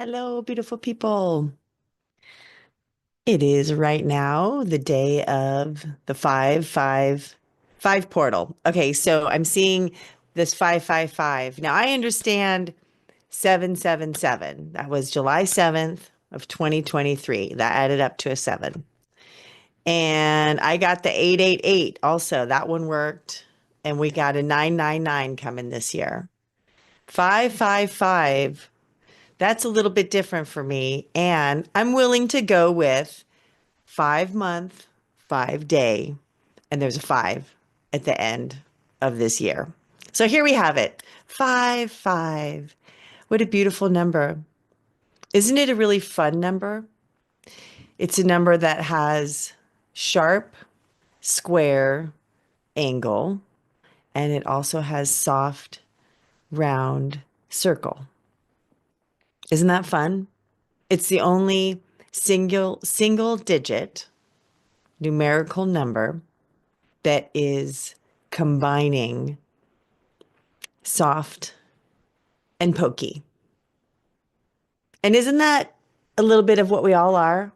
Hello, beautiful people. It is right now the day of the 555 portal. Okay, so I'm seeing this 555. Now I understand 777. That was July 7th of 2023. That added up to a 7. And I got the 888 also. That one worked. And we got a 999 coming this year. 555. That's a little bit different for me. And I'm willing to go with 5 month, 5 day. And there's a five at the end of this year. So here we have it. 5. What a beautiful number. Isn't it a really fun number? It's a number that has sharp, square, angle, and it also has soft, round circle. Isn't that fun? It's the only single digit numerical number that is combining soft and pokey. And isn't that a little bit of what we all are?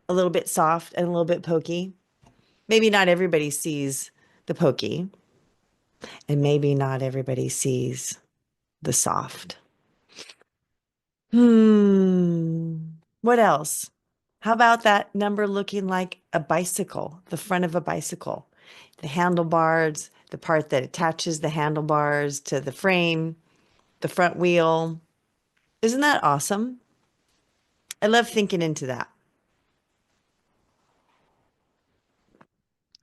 A little bit soft and a little bit pokey. Maybe not everybody sees the pokey, and maybe not everybody sees the soft. What else? How about that number looking like a bicycle, the front of a bicycle? The handlebars, the part that attaches the handlebars to the frame, the front wheel. Isn't that awesome? I love thinking into that.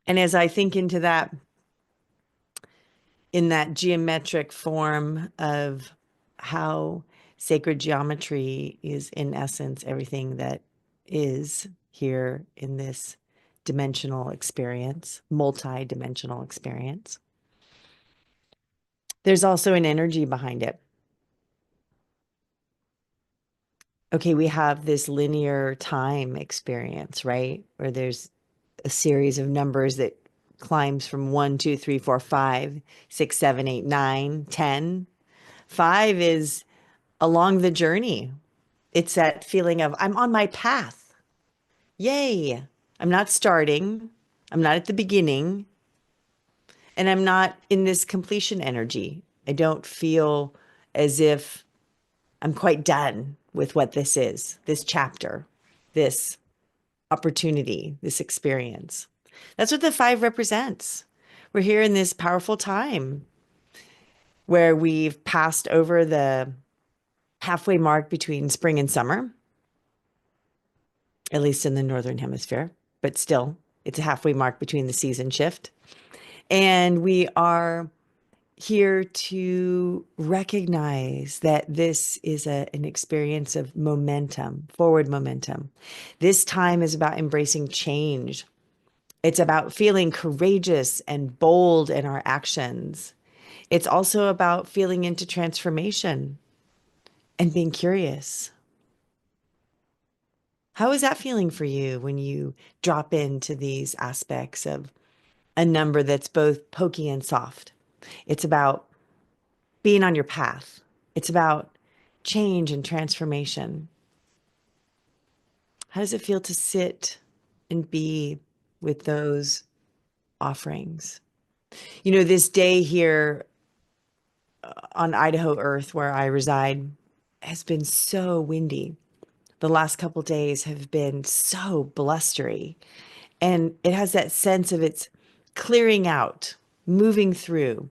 And as I think into that, in that geometric form of how sacred geometry is, in essence, everything that is here in this dimensional experience, multi-dimensional experience. There's also an energy behind it. Okay, we have this linear time experience, right? Where there's a series of numbers that climbs from 1, 2, 3, 4, 5, 6, 7, 8, 9, 10. 5 is along the journey. It's that feeling of I'm on my path. Yay. I'm not starting. I'm not at the beginning. And I'm not in this completion energy. I don't feel as if I'm quite done with what this is, this chapter, this opportunity, this experience. That's what the 5 represents. We're here in this powerful time where we've passed over the halfway mark between spring and summer, at least in the Northern Hemisphere, but still, it's a halfway mark between the season shift. And we are here to recognize that this is an experience of momentum, forward momentum. This time is about embracing change. It's about feeling courageous and bold in our actions. It's also about feeling into transformation and being curious. How is that feeling for you when you drop into these aspects of a number that's both pokey and soft? It's about being on your path. It's about change and transformation. How does it feel to sit and be with those offerings? You know, this day here on Idaho Earth, where I reside, has been so windy. The last couple days have been so blustery. And it has that sense of it's clearing out, moving through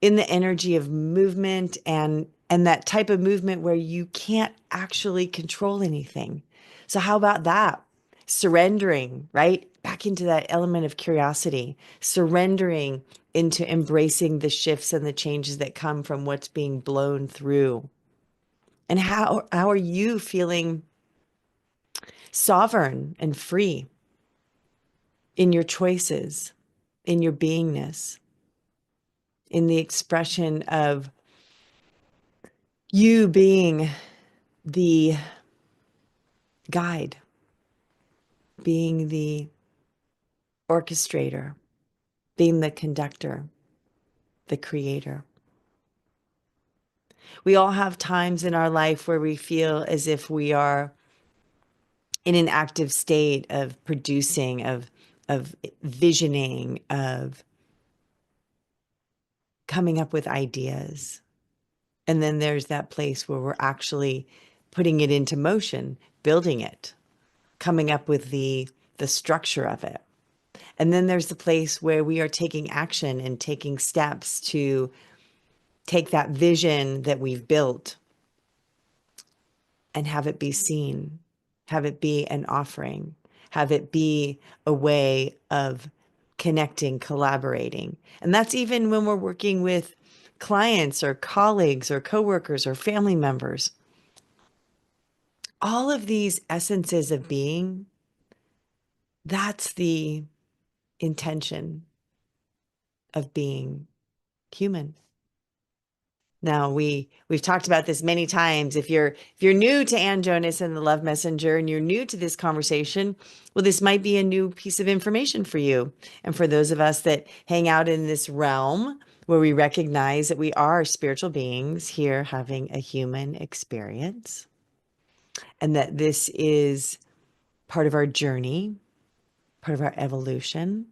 in the energy of movement and that type of movement where you can't actually control anything. So how about that? Surrendering, right? Back into that element of curiosity, surrendering into embracing the shifts and the changes that come from what's being blown through. And how are you feeling sovereign and free in your choices, in your beingness, in the expression of you being the guide, being the orchestrator, being the conductor, the creator. We all have times in our life where we feel as if we are in an active state of producing, of visioning, of coming up with ideas. And then there's that place where we're actually putting it into motion, building it, coming up with the structure of it. And then there's the place where we are taking action and taking steps to take that vision that we've built and have it be seen, have it be an offering, have it be a way of connecting, collaborating. And that's even when we're working with clients or colleagues or coworkers or family members. All of these essences of being, that's the intention of being human. Now we've talked about this many times. If you're new to Ann Jonas and the Love Messenger and you're new to this conversation, well, this might be a new piece of information for you. And for those of us that hang out in this realm where we recognize that we are spiritual beings here having a human experience, and that this is part of our journey, part of our evolution.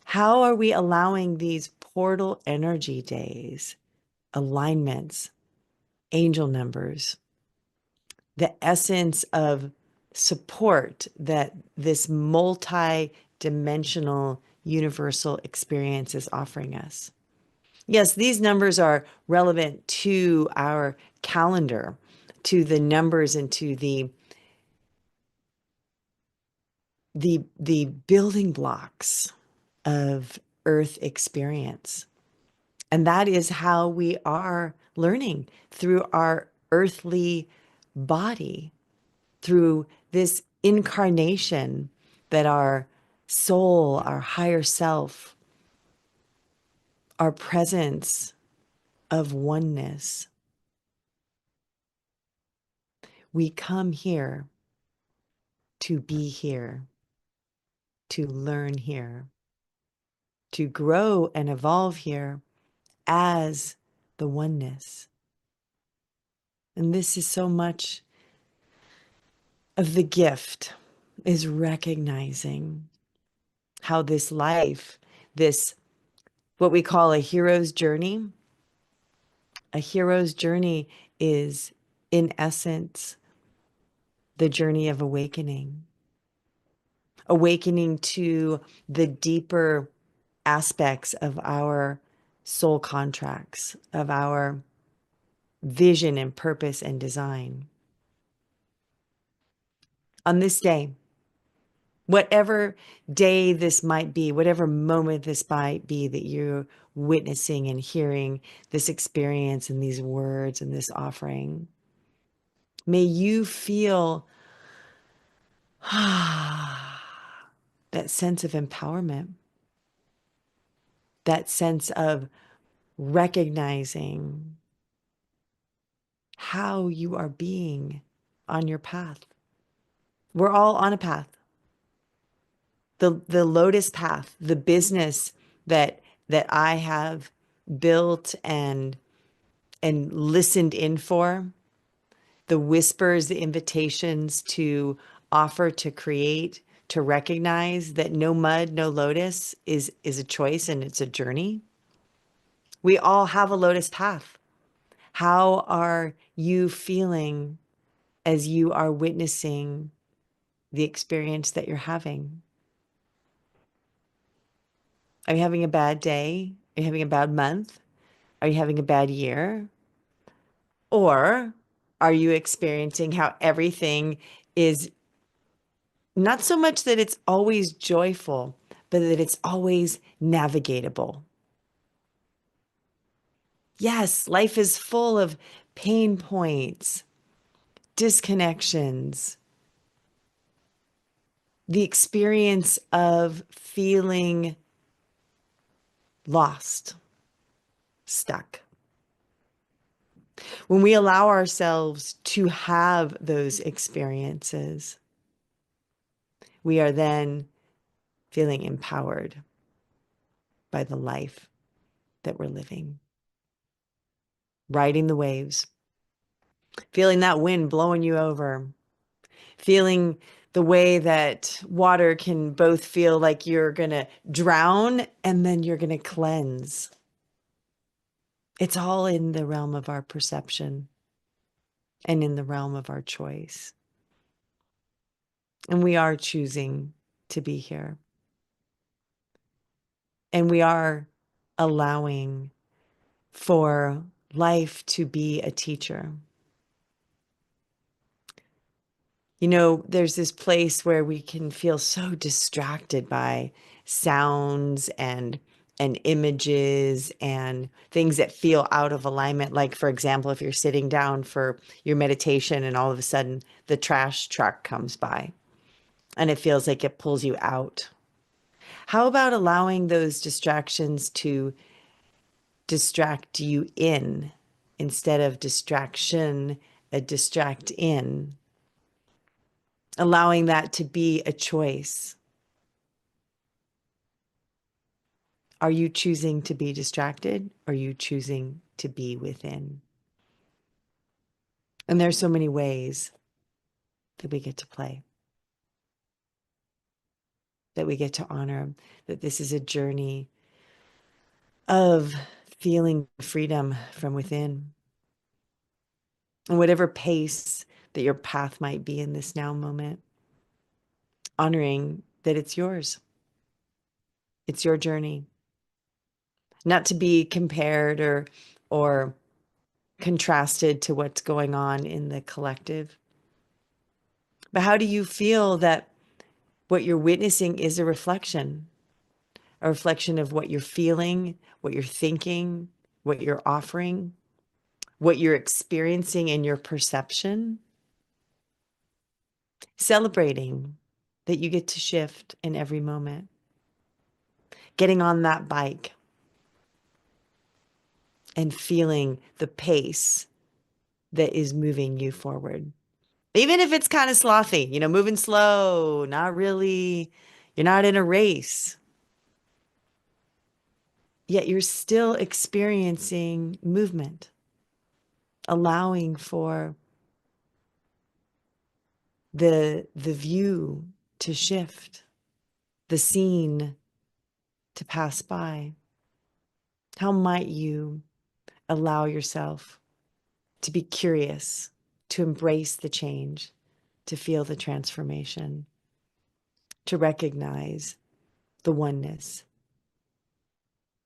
How are we allowing these portal energy days, alignments, angel numbers, the essence of support that this multi-dimensional universal experience is offering us? Yes, these numbers are relevant to our calendar, to the numbers and to the building blocks of earth experience. And that is how we are learning through our earthly body, through this incarnation that our soul, our higher self, our presence of oneness. We come here to be here, to learn here, to grow and evolve here as the oneness. And this is so much of the gift, is recognizing how this life, this what we call a hero's journey is in essence the journey of awakening, awakening to the deeper aspects of our soul contracts, of our vision and purpose and design. On this day, whatever day this might be, whatever moment this might be that you're witnessing and hearing this experience and these words and this offering, may you feel that sense of empowerment, that sense of recognizing how you are being on your path. We're all on a path. The Lotus Path, the business that I have built and listened in for, the whispers, the invitations to offer, to create, to recognize that no mud, no lotus is a choice and it's a journey. We all have a Lotus Path. How are you feeling as you are witnessing the experience that you're having? Are you having a bad day? Are you having a bad month? Are you having a bad year? Or are you experiencing how everything is not so much that it's always joyful, but that it's always navigatable? Yes, life is full of pain points, disconnections, the experience of feeling lost, stuck. When we allow ourselves to have those experiences, we are then feeling empowered by the life that we're living. riding the waves, feeling that wind blowing you over, feeling the way that water can both feel like you're going to drown and then you're going to cleanse. It's all in the realm of our perception and in the realm of our choice. And we are choosing to be here. And we are allowing for life to be a teacher. You know, there's this place where we can feel so distracted by sounds and images and things that feel out of alignment. Like, for example, if you're sitting down for your meditation and all of a sudden the trash truck comes by and it feels like it pulls you out. How about allowing those distractions to distract you in instead of distraction, a distract in? Allowing that to be a choice. Are you choosing to be distracted? Or are you choosing to be within? And there's so many ways that we get to play, that we get to honor, that this is a journey of feeling freedom from within. And whatever pace that your path might be in this now moment, honoring that it's yours. It's your journey. Not to be compared or contrasted to what's going on in the collective. But how do you feel that what you're witnessing is a reflection of what you're feeling, what you're thinking, what you're offering, what you're experiencing in your perception? Celebrating that you get to shift in every moment. Getting on that bike and feeling the pace that is moving you forward. Even if it's kind of slothy, you know, moving slow, not really, you're not in a race, yet you're still experiencing movement, allowing for the view to shift, the scene to pass by. How might you allow yourself to be curious, to embrace the change, to feel the transformation, to recognize the oneness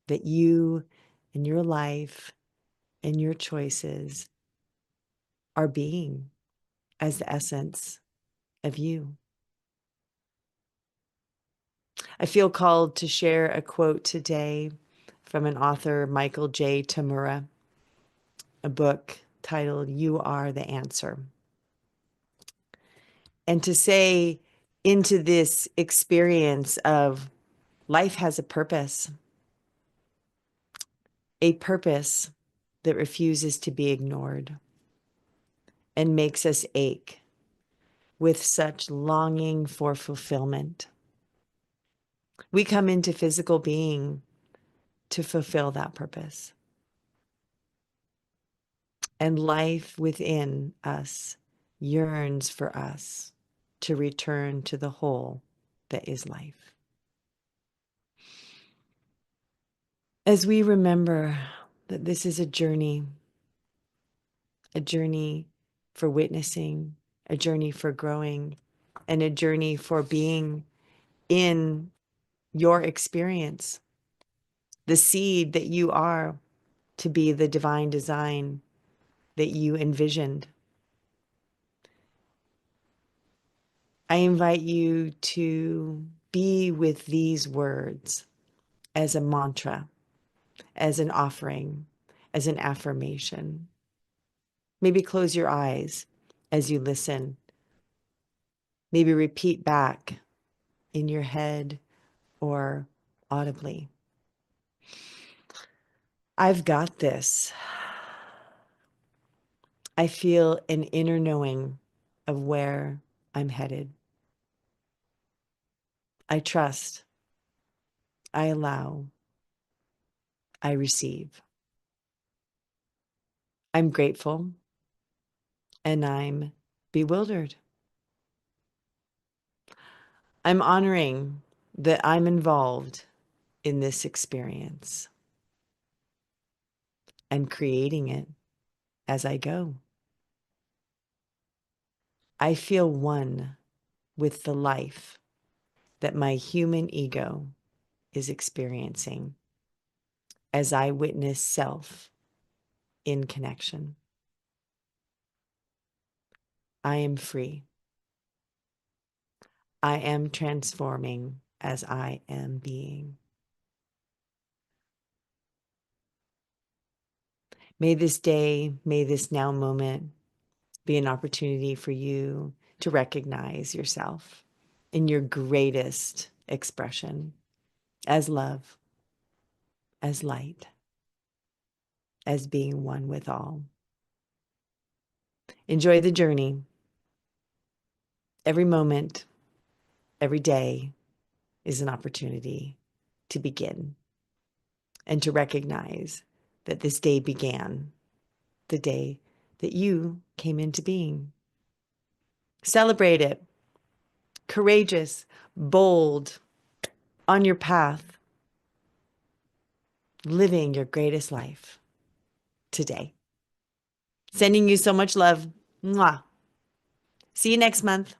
that you and your life and your choices are being as the essence of you? I feel called to share a quote today from an author, Michael J. Tamura, a book titled You Are the Answer. And to say into this experience of life has a purpose that refuses to be ignored and makes us ache with such longing for fulfillment. We come into physical being to fulfill that purpose. And life within us yearns for us to return to the whole that is life. As we remember that this is a journey for witnessing, a journey for growing, and a journey for being in your experience, the seed that you are to be the divine design that you envisioned. I invite you to be with these words as a mantra, as an offering, as an affirmation. Maybe close your eyes as you listen. Maybe repeat back in your head or audibly. I've got this. I feel an inner knowing of where I'm headed. I trust. I allow. I receive. I'm grateful and I'm bewildered. I'm honoring that I'm involved in this experience. I'm creating it as I go. I feel one with the life that my human ego is experiencing as I witness self in connection. I am free. I am transforming as I am being. May this day, may this now moment be an opportunity for you to recognize yourself in your greatest expression as love, as light, as being one with all. Enjoy the journey. Every moment, every day is an opportunity to begin and to recognize that this day began the day that you came into being. Celebrate it. Courageous, bold, on your path, living your greatest life today. Sending you so much love. Mwah. See you next month.